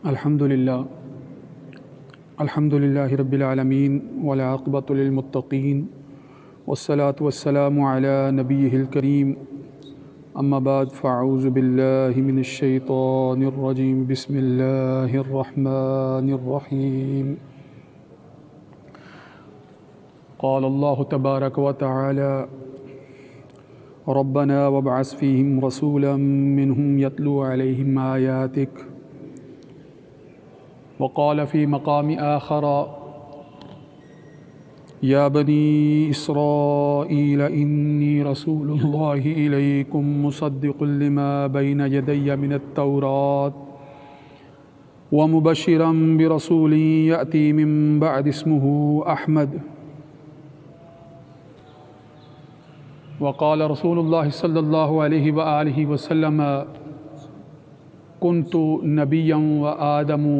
الحمدللہ رب العالمین والعاقبۃ للمتقین والصلاة والسلام علی نبیہ الکریم اما بعد فاعوذ باللہ من الشیطان الرجیم بسم اللہ الرحمن الرحیم قال اللہ تبارک وتعالی ربنا وابعث فیہم رسولا منہم یتلو علیہم آیاتک وقال في مقام آخر يا بني إسرائيل إني رسول الله إليكم مصدق لما بين يدي من التوراة ومبشرا برسول يأتي من بعد اسمه أحمد وقال رسول الله صلى الله عليه وآله وسلم كنت نبيا وآدم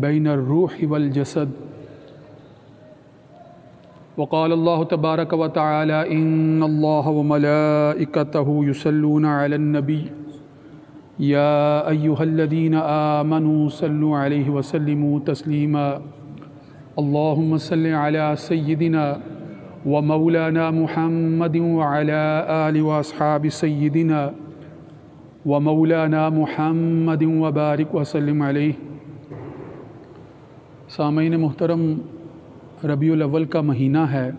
بين الروح والجسد وقال الله تبارك وتعالى إن الله وملائكته يصلون على النبي يا أيها الذين آمنوا صلوا عليه وسلموا تسليما اللهم صل على سيدنا ومولانا محمد وعلى آل وأصحاب سيدنا ومولانا محمد وبارك وسلم عليه۔ سامعین محترم، ربیع الاول کا مہینہ ہے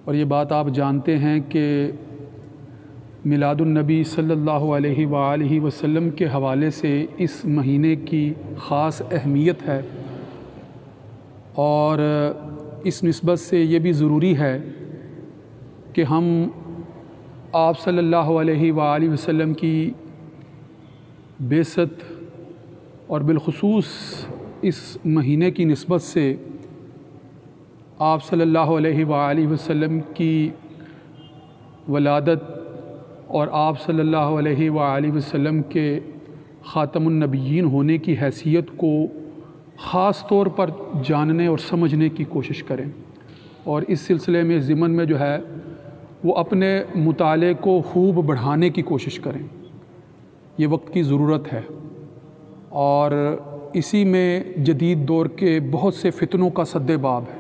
اور یہ بات آپ جانتے ہیں کہ میلاد النبی صلی اللہ علیہ وآلہ وسلم کے حوالے سے اس مہینے کی خاص اہمیت ہے، اور اس نسبت سے یہ بھی ضروری ہے کہ ہم آپ صلی اللہ علیہ وآلہ وسلم کی بعثت اور بالخصوص اس مہینے کی نسبت سے آپ صلی اللہ علیہ وآلہ وسلم کی ولادت اور آپ صلی اللہ علیہ وآلہ وسلم کے خاتم النبیین ہونے کی حیثیت کو خاص طور پر جاننے اور سمجھنے کی کوشش کریں، اور اس سلسلے میں ضمن میں جو ہے وہ اپنے مطالعے کو خوب بڑھانے کی کوشش کریں۔ یہ وقت کی ضرورت ہے، اور اسی میں جدید دور کے بہت سے فتنوں کا سد باب ہے۔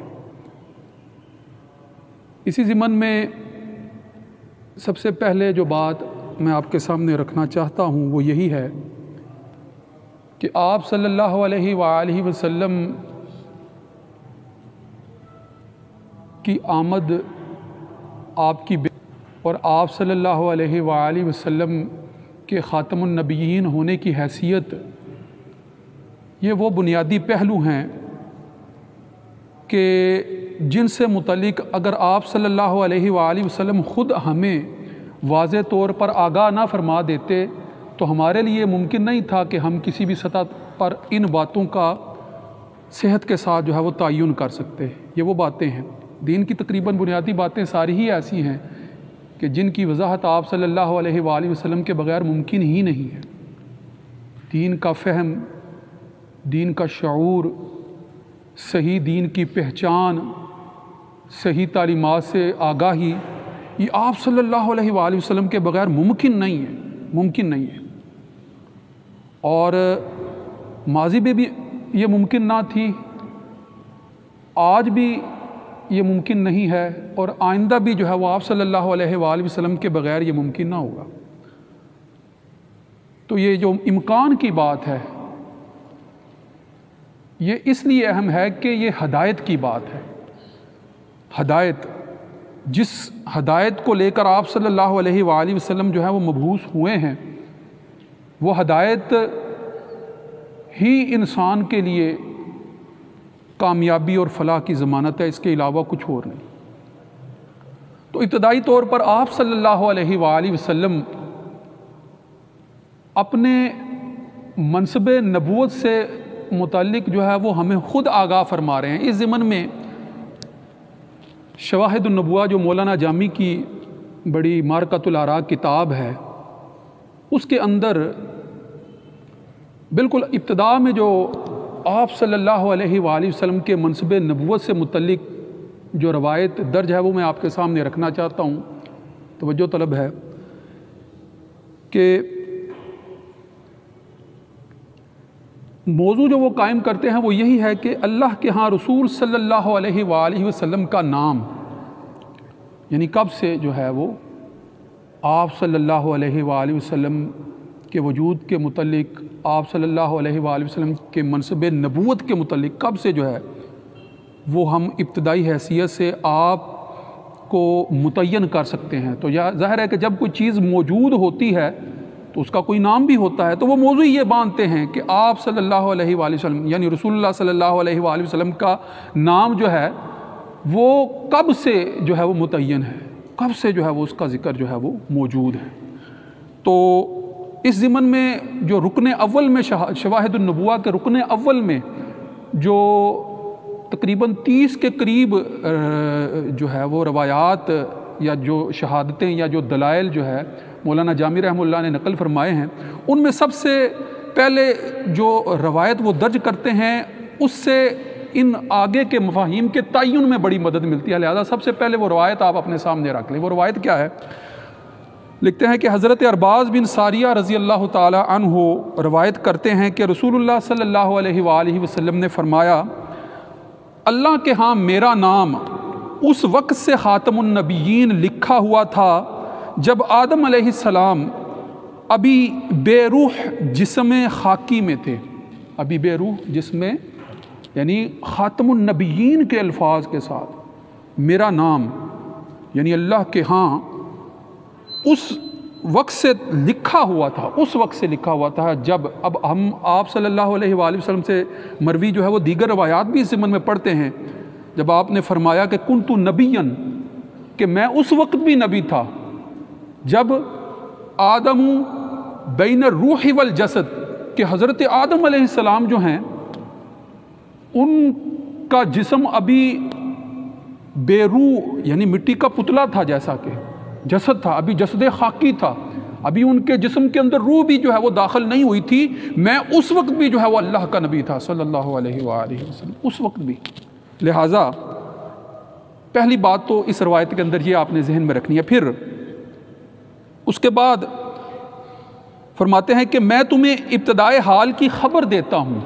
اسی ضمن میں سب سے پہلے جو بات میں آپ کے سامنے رکھنا چاہتا ہوں وہ یہی ہے کہ آپ صلی اللہ علیہ وآلہ وسلم کی آمد، آپ کی اور آپ صلی اللہ علیہ وآلہ وسلم کے خاتم النبیین ہونے کی حیثیت، یہ وہ بنیادی پہلو ہیں کہ جن سے متعلق اگر آپ صلی اللہ علیہ وآلہ وسلم خود ہمیں واضح طور پر آگاہ نہ فرما دیتے تو ہمارے لیے ممکن نہیں تھا کہ ہم کسی بھی سطح پر ان باتوں کا صحت کے ساتھ جو ہے وہ تعین کر سکتے۔ یہ وہ باتیں ہیں، دین کی تقریباً بنیادی باتیں ساری ہی ایسی ہیں کہ جن کی وضاحت آپ صلی اللہ علیہ وآلہ وسلم کے بغیر ممکن ہی نہیں ہے۔ دین کا فہم، دین کا شعور، صحیح دین کی پہچان، صحیح تعلیمات سے آگاہی، یہ آپ صلی اللہ علیہ وآلہ وسلم کے بغیر ممکن نہیں ہے، اور ماضی میں بھی یہ ممکن نہ تھی، آج بھی یہ ممکن نہیں ہے، اور آئندہ بھی جو ہے وہ آپ صلی اللہ علیہ وآلہ وسلم کے بغیر یہ ممکن نہ ہوگا۔ تو یہ جو امکان کی بات ہے یہ اس لیے اہم ہے کہ یہ ہدایت کی بات ہے۔ ہدایت، جس ہدایت کو لے کر آپ صلی اللہ علیہ وآلہ وسلم جو ہے وہ مبعوث ہوئے ہیں، وہ ہدایت ہی انسان کے لیے کامیابی اور فلاح کی ضمانت ہے، اس کے علاوہ کچھ اور نہیں۔ تو ابتدائی طور پر آپ صلی اللہ علیہ وآلہ وسلم اپنے منصب نبوت سے متعلق جو ہے وہ ہمیں خود آگاہ فرما رہے ہیں۔ اس ضمن میں شواہد النبوہ جو مولانا جامی کی بڑی معرکۃ الآراء کتاب ہے، اس کے اندر بالکل ابتدا میں جو آپ صلی اللہ علیہ وآلہ وسلم کے منصب نبوت سے متعلق جو روایت درج ہے وہ میں آپ کے سامنے رکھنا چاہتا ہوں، توجہ طلب ہے کہ موضوع جو وہ قائم کرتے ہیں وہ یہی ہے کہ اللہ کے ہاں رسول صلی اللہ علیہ وآلہ وسلم کا نام یعنی کب سے جو ہے وہ آپ صلی اللہ علیہ وآلہ وسلم کے وجود کے متعلق، آپ صلی اللہ علیہ وآلہ وسلم کے منصب نبوت کے متعلق کب سے جو ہے وہ ہم ابتدائی حیثیت سے آپ کو متعین کر سکتے ہیں۔ تو ظاہر ہے کہ جب کوئی چیز موجود ہوتی ہے تو اس کا کوئی نام بھی ہوتا ہے، تو وہ موضوع یہ باندھتے ہیں کہ آپ صلی اللہ علیہ وآلہ وسلم یعنی رسول اللہ صلی اللہ علیہ وآلہ وسلم کا نام جو ہے وہ کب سے جو ہے وہ متعین ہے، کب سے جو ہے وہ اس کا ذکر جو ہے وہ موجود ہے۔ تو اس ضمن میں جو رکن اول میں شواہد النبوہ کے رکن اول میں جو تقریباً 30 کے قریب جو ہے وہ روایات یا جو شہادتیں یا جو دلائل جو ہے مولانا جامی رحمہ اللہ نے نقل فرمائے ہیں، ان میں سب سے پہلے جو روایت وہ درج کرتے ہیں اس سے ان آگے کے مفاہیم کے تعین میں بڑی مدد ملتی ہے، لہذا سب سے پہلے وہ روایت آپ اپنے سامنے رکھ لیں۔ وہ روایت کیا ہے؟ لکھتے ہیں کہ حضرت ارباز بن ساریہ رضی اللہ تعالی عنہ روایت کرتے ہیں کہ رسول اللہ صلی اللہ علیہ وآلہ وسلم نے فرمایا، اللہ کے ہاں میرا نام اس وقت سے خاتم النبیین لکھا ہوا تھا جب آدم علیہ السلام ابھی بے روح جسم خاکی میں تھے۔ ابھی بے روح جسم یعنی خاتم النبیین کے الفاظ کے ساتھ میرا نام یعنی اللہ کے ہاں اس وقت سے لکھا ہوا تھا، اس وقت سے لکھا ہوا تھا جب اب ہم آپ صلی اللہ علیہ وآلہ وسلم سے مروی جو ہے وہ دیگر روایات بھی اس ضمن میں پڑھتے ہیں، جب آپ نے فرمایا کہ کنت نبیًا کہ میں اس وقت بھی نبی تھا جب آدم بین الروح والجسد کہ حضرت آدم علیہ السلام جو ہیں ان کا جسم ابھی بے روح یعنی مٹی کا پتلا تھا، جیسا کہ جسد تھا، ابھی جسد خاکی تھا، ابھی ان کے جسم کے اندر روح بھی جو ہے وہ داخل نہیں ہوئی تھی، میں اس وقت بھی جو ہے وہ اللہ کا نبی تھا صلی اللہ علیہ وآلہ وسلم، اس وقت بھی۔ لہٰذا پہلی بات تو اس روایت کے اندر یہ آپ نے ذہن میں رکھنی ہے۔ پھر اس کے بعد فرماتے ہیں کہ میں تمہیں ابتدائے حال کی خبر دیتا ہوں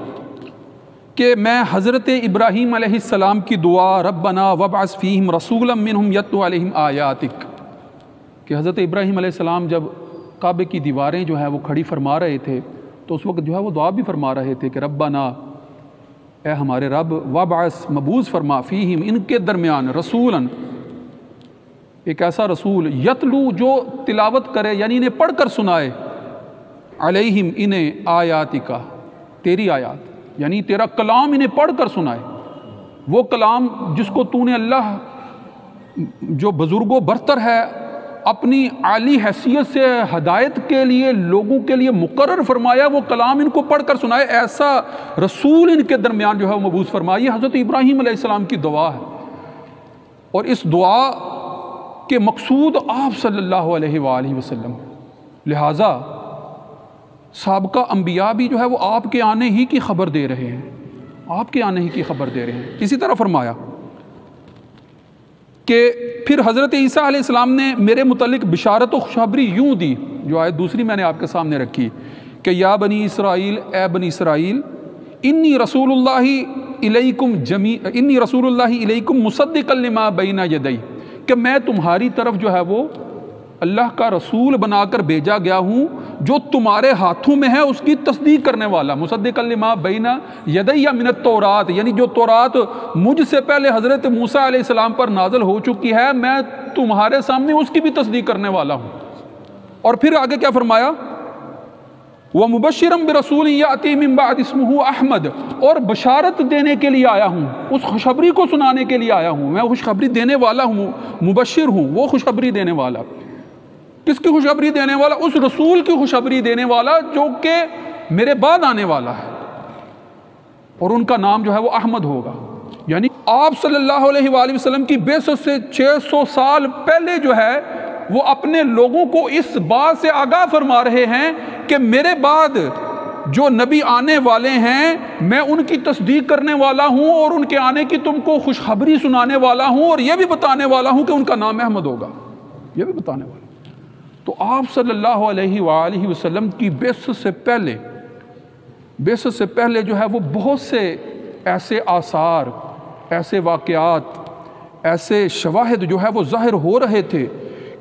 کہ میں حضرت ابراہیم علیہ السلام کی دعا ربنا وابعث فیہم رسولا منہم یتلو علیہم آیاتک کہ حضرت ابراہیم علیہ السلام جب کعبے کی دیواریں جو ہے وہ کھڑی فرما رہے تھے تو اس وقت جو ہے وہ دعا بھی فرما رہے تھے کہ ربنا اے ہمارے رب وابعث مبعوث فرما فیہم ان کے درمیان رسولا ایک ایسا رسول یتلو جو تلاوت کرے یعنی انہیں پڑھ کر سنائے علیہم انہیں آیاتک تیری آیات یعنی تیرا کلام انہیں پڑھ کر سنائے، وہ کلام جس کو تو نے اللہ جو بزرگوں برتر ہے اپنی عالی حیثیت سے ہدایت کے لیے لوگوں کے لیے مقرر فرمایا، وہ کلام ان کو پڑھ کر سنائے، ایسا رسول ان کے درمیان جو ہے وہ مبعوث فرمایا۔ یہ حضرت ابراہیم علیہ السلام کی دعا ہے، اور اس دعا کے مقصود آپ صلی اللہ علیہ وآلہ وسلم، لہٰذا سابقہ انبیاء بھی جو ہے وہ آپ کے آنے ہی کی خبر دے رہے ہیں، آپ کے آنے ہی کی خبر دے رہے ہیں۔ اسی طرح فرمایا کہ پھر حضرت عیسیٰ علیہ السلام نے میرے متعلق بشارت و خوشخبری یوں دی، جو آیت دوسری میں نے آپ کے سامنے رکھی کہ یا بنی اسرائیل اے بنی اسرائیل انی رسول اللہ الیکم مصدقا لما بین یدی کہ میں تمہاری طرف جو ہے وہ اللہ کا رسول بنا کر بھیجا گیا ہوں جو تمہارے ہاتھوں میں ہے اس کی تصدیق کرنے والا، مصدقا لما بین یدی من التورات یعنی جو تورات مجھ سے پہلے حضرت موسیٰ علیہ السلام پر نازل ہو چکی ہے میں تمہارے سامنے اس کی بھی تصدیق کرنے والا ہوں۔ اور پھر آگے کیا فرمایا؟ وَمُبَشِّرًا بِرَسُولٍ يَأْتِي مِن بَعْدِ اسْمُهُ احمد اور بشارت دینے کے لیے آیا ہوں، اس خوشخبری کو سنانے کے لیے آیا ہوں، میں خوشخبری دینے والا ہوں، مبشر ہوں، وہ خوشخبری دینے والا۔ کس کی خوشخبری دینے والا؟ اس رسول کی خوشخبری دینے والا جو کہ میرے بعد آنے والا ہے، اور ان کا نام جو ہے وہ احمد ہوگا۔ یعنی آپ صلی اللہ علیہ وآلہ وسلم کی بعثت سے 600 سال پہلے جو ہے وہ اپنے لوگوں کو اس بات سے آگاہ فرما رہے ہیں کہ میرے بعد جو نبی آنے والے ہیں میں ان کی تصدیق کرنے والا ہوں اور ان کے آنے کی تم کو خوشخبری سنانے والا ہوں، اور یہ بھی بتانے والا ہوں کہ ان کا نام احمد ہوگا، یہ بھی بتانے والا۔ تو آپ صلی اللہ علیہ وآلہ وسلم کی بعثت سے پہلے بعثت سے پہلے جو ہے وہ بہت سے ایسے آثار، ایسے واقعات، ایسے شواہد جو ہے وہ ظاہر ہو رہے تھے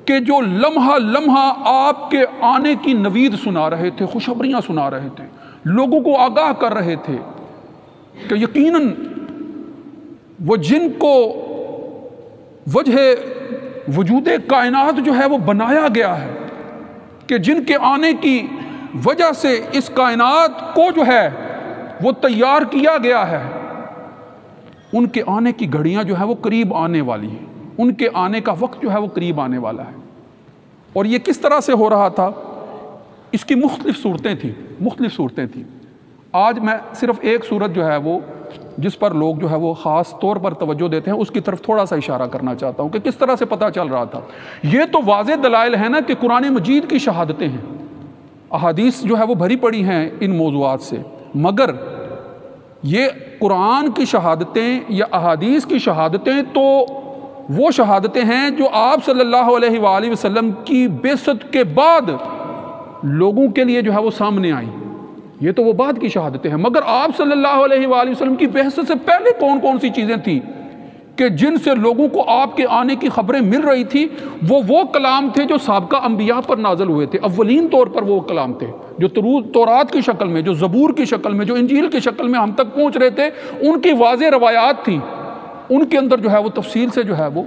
کہ جو لمحہ لمحہ آپ کے آنے کی نوید سنا رہے تھے، خوشخبریاں سنا رہے تھے، لوگوں کو آگاہ کر رہے تھے کہ یقیناً وہ جن کو وجہ وجود کائنات جو ہے وہ بنایا گیا ہے، کہ جن کے آنے کی وجہ سے اس کائنات کو جو ہے وہ تیار کیا گیا ہے، ان کے آنے کی گھڑیاں جو ہے وہ قریب آنے والی ہیں، ان کے آنے کا وقت جو ہے وہ قریب آنے والا ہے۔ اور یہ کس طرح سے ہو رہا تھا؟ اس کی مختلف صورتیں تھیں۔ آج میں صرف ایک صورت جو ہے وہ جس پر لوگ جو ہے وہ خاص طور پر توجہ دیتے ہیں اس کی طرف تھوڑا سا اشارہ کرنا چاہتا ہوں کہ کس طرح سے پتہ چل رہا تھا۔ یہ تو واضح دلائل ہے نا کہ قرآن مجید کی شہادتیں ہیں، احادیث جو ہے وہ بھری پڑی ہیں ان موضوعات سے، مگر یہ قرآن کی شہادتیں یا احادیث کی شہادتیں تو وہ شہادتیں ہیں جو آپ صلی اللہ علیہ وآلہ وسلم کی بعثت کے بعد لوگوں کے لیے جو ہے وہ سامنے آئیں، یہ تو وہ بعد کی شہادتیں ہیں۔ مگر آپ صلی اللہ علیہ وآلہ وسلم کی بعثت سے پہلے کون کون سی چیزیں تھیں کہ جن سے لوگوں کو آپ کے آنے کی خبریں مل رہی تھی؟ وہ کلام تھے جو سابقہ انبیاء پر نازل ہوئے تھے، اولین طور پر وہ کلام تھے جو تورات کی شکل میں، جو زبور کی شکل میں، جو انجیل کی شکل میں ہم تک پہنچ رہے تھے۔ ان کی واضح روایات تھیں، ان کے اندر جو ہے وہ تفصیل سے جو ہے وہ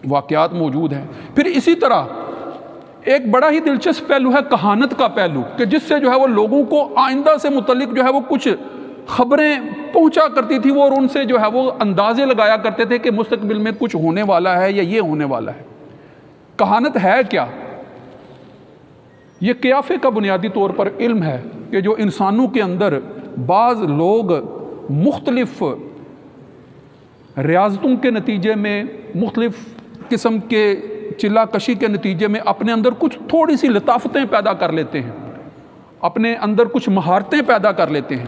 واقعات موجود ہیں۔ پھر اسی طرح ایک بڑا ہی دلچسپ پہلو ہے کہانت کا پہلو، کہ جس سے جو ہے وہ لوگوں کو آئندہ سے متعلق جو ہے وہ کچھ خبریں پہنچا کرتی تھی وہ، اور ان سے جو ہے وہ اندازے لگایا کرتے تھے کہ مستقبل میں کچھ ہونے والا ہے یا یہ ہونے والا ہے۔ کہانت ہے کیا؟ یہ قیافے کا بنیادی طور پر علم ہے کہ جو انسانوں کے اندر بعض لوگ مختلف ریاضتوں کے نتیجے میں، مختلف قسم کے چلا کشی کے نتیجے میں اپنے اندر کچھ تھوڑی سی لطافتیں پیدا کر لیتے ہیں، اپنے اندر کچھ مہارتیں پیدا کر لیتے ہیں،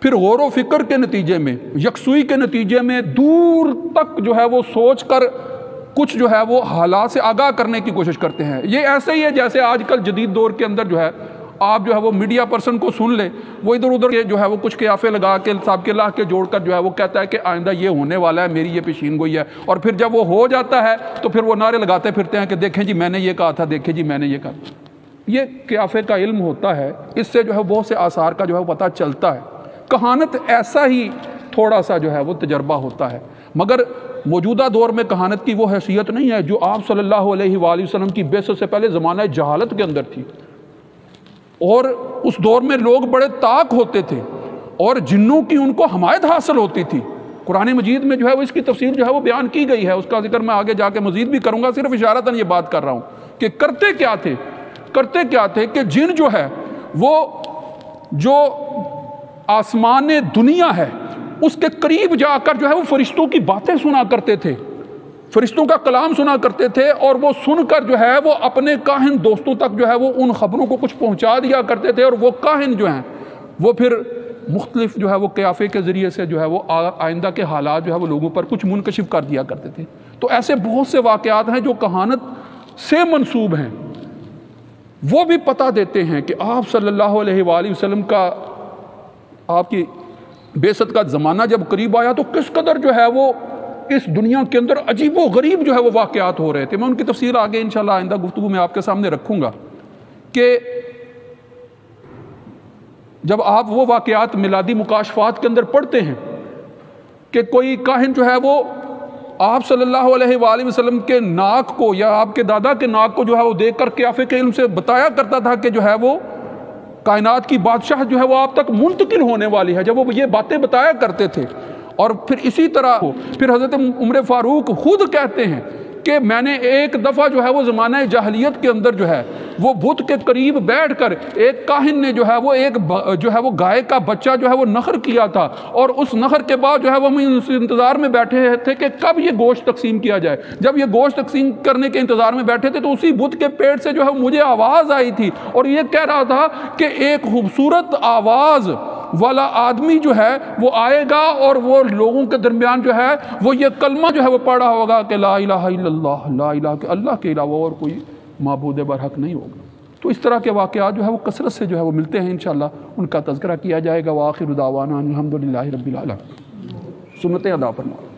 پھر غور و فکر کے نتیجے میں، یکسوئی کے نتیجے میں دور تک جو ہے وہ سوچ کر کچھ جو ہے وہ حالات سے آگاہ کرنے کی کوشش کرتے ہیں۔ یہ ایسے ہی ہے جیسے آج کل جدید دور کے اندر جو ہے آپ جو ہے وہ میڈیا پرسن کو سن لیں، وہ ادھر ادھر کے جو ہے وہ کچھ قیافے لگا کے صاحب کے لاہ کے جوڑ کر جو ہے وہ کہتا ہے کہ آئندہ یہ ہونے والا ہے، میری یہ پیشین گوئی ہے، اور پھر جب وہ ہو جاتا ہے تو پھر وہ نعرے لگاتے پھرتے ہیں کہ دیکھیں جی میں نے یہ کہا تھا، دیکھیں جی میں نے یہ کہا۔ یہ قیافے کا علم ہوتا ہے، اس سے جو ہے بہت سے آثار کا جو ہے پتہ چلتا ہے۔ کہانت ایسا ہی تھوڑا سا جو ہے وہ تجربہ ہوتا ہے، مگر موجودہ دور میں کہانت کی وہ حیثیت نہیں ہے جو آپ صلی اللہ علیہ وآلہ وسلم کی بعثت سے پہلے زمانہ جہالت کے اندر تھی۔ اور اس دور میں لوگ بڑے طاق ہوتے تھے اور جنوں کی ان کو حمایت حاصل ہوتی تھی۔ قرآن مجید میں جو ہے وہ اس کی تفسیر جو ہے وہ بیان کی گئی ہے، اس کا ذکر میں آگے جا کے مزید بھی کروں گا، صرف اشارتاً یہ بات کر رہا ہوں کہ کرتے کیا تھے کہ جن جو ہے وہ جو آسمان دنیا ہے اس کے قریب جا کر جو ہے وہ فرشتوں کی باتیں سنا کرتے تھے، فرشتوں کا کلام سنا کرتے تھے، اور وہ سن کر جو ہے وہ اپنے کاہن دوستوں تک جو ہے وہ ان خبروں کو کچھ پہنچا دیا کرتے تھے، اور وہ کاہن جو ہیں وہ پھر مختلف جو ہے وہ قیافے کے ذریعے سے جو ہے وہ آئندہ کے حالات جو ہے وہ لوگوں پر کچھ منکشف کر دیا کرتے تھے۔ تو ایسے بہت سے واقعات ہیں جو کہانت سے منسوب ہیں، وہ بھی پتہ دیتے ہیں کہ آپ صلی اللہ علیہ وآلہ وسلم کا، آپ کی بعثت کا زمانہ جب قریب آیا تو کس قدر جو ہے وہ اس دنیا کے اندر عجیب و غریب جو ہے وہ واقعات ہو رہے تھے۔ میں ان کی تفصیل آگے انشاءاللہ آئندہ گفتگو میں آپ کے سامنے رکھوں گا کہ جب آپ وہ واقعات میلادی مکاشفات کے اندر پڑھتے ہیں کہ کوئی کاہن جو ہے وہ آپ صلی اللہ علیہ وآلہ وسلم کے ناک کو یا آپ کے دادا کے ناک کو جو ہے وہ دیکھ کر قیافے کے علم سے بتایا کرتا تھا کہ جو ہے وہ کائنات کی بادشاہ جو ہے وہ آپ تک منتقل ہونے والی ہے، جب وہ یہ باتیں بتایا کرتے تھے۔ اور پھر اسی طرح پھر حضرت عمر فاروق خود کہتے ہیں کہ میں نے ایک دفعہ جو ہے وہ زمانہ جاہلیت کے اندر جو ہے وہ بت کے قریب بیٹھ کر ایک کاہن نے جو ہے وہ ایک جو ہے وہ گائے کا بچہ جو ہے وہ نخر کیا تھا، اور اس نخر کے بعد جو ہے وہ ہم انتظار میں بیٹھے تھے کہ کب یہ گوشت تقسیم کیا جائے۔ جب یہ گوشت تقسیم کرنے کے انتظار میں بیٹھے تھے تو اسی بت کے پیٹ سے جو ہے مجھے آواز آئی تھی، اور یہ کہہ رہا تھا کہ ایک خوبصورت آواز والا آدمی جو ہے وہ آئے گا اور وہ لوگوں کے درمیان جو ہے وہ یہ کلمہ جو ہے وہ پڑھا ہوگا کہ لا الہ الا اللہ، لا الہ کہ اللہ کے علاوہ اور کوئی معبود برحق نہیں ہوگا۔ تو اس طرح کے واقعات جو ہے وہ کثرت سے جو ہے وہ ملتے ہیں، انشاءاللہ ان کا تذکرہ کیا جائے گا۔ وآخر دعوانا الحمدللہ رب العالمین۔ سنتیں ادا فرمائیں۔